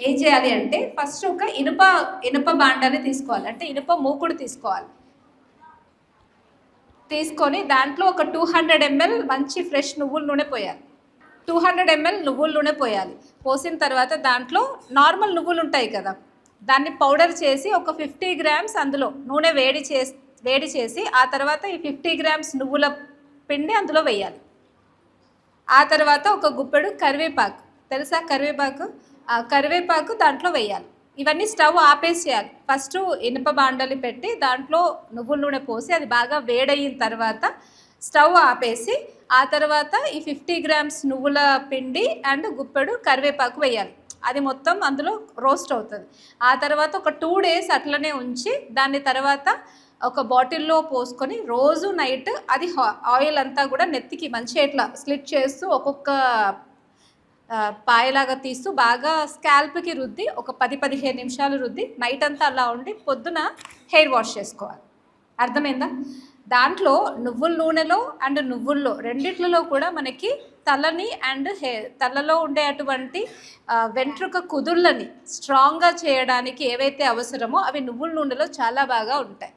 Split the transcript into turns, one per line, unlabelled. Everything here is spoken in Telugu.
ఏం చేయాలి అంటే ఫస్ట్ ఒక ఇనుప బాండాన్ని తీసుకోవాలి, అంటే ఇనుప మూకుడు తీసుకోవాలి. తీసుకొని దాంట్లో ఒక 200 ml మంచి ఫ్రెష్ నువ్వుల నూనె పోయాలి. 200 ml నువ్వుల నూనె పోయాలి. పోసిన తర్వాత దాంట్లో నార్మల్ నువ్వులు ఉంటాయి కదా, దాన్ని పౌడర్ చేసి ఒక 50 grams అందులో నూనె వేడి చేసి ఆ తర్వాత ఈ 50 grams నువ్వుల పిండి అందులో వేయాలి. ఆ తర్వాత ఒక గుప్పెడు కరివేపాకు, తెలుసా కరివేపాకు, ఆ కరివేపాకు దాంట్లో వేయాలి. ఇవన్నీ స్టవ్ ఆపేసేయాలి. ఫస్ట్ ఇనుప బాండలి పెట్టి దాంట్లో నువ్వుల నూనె పోసి అది బాగా వేడయిన తర్వాత స్టవ్ ఆపేసి ఆ తర్వాత ఈ 50 grams నువ్వుల పిండి అండ్ గుప్పెడు కరివేపాకు వేయాలి. అది మొత్తం అందులో రోస్ట్ అవుతుంది. ఆ తర్వాత ఒక 2 days అట్లనే ఉంచి దాన్ని తర్వాత ఒక బాటిల్లో పోసుకొని రోజు నైట్ అది ఆయిల్ అంతా కూడా నెత్తికి మంచిగా ఇట్లా స్లిట్ చేస్తూ ఒక్కొక్క పాయలాగా తీస్తూ బాగా స్కాల్ప్కి రుద్ది ఒక 10-15 నిమిషాలు రుద్ది నైట్ అంతా అలా ఉండి పొద్దున హెయిర్ వాష్ చేసుకోవాలి. అర్థమైందా? దాంట్లో నువ్వుల నూనెలో అండ్ నువ్వుల్లో రెండిట్లలో కూడా మనకి తలని అండ్ తలలో ఉండే అటువంటి వెంట్రుక కుదుళ్ళని స్ట్రాంగ్గా చేయడానికి ఏవైతే అవసరమో అవి నువ్వుల నూనెలో చాలా బాగా ఉంటాయి.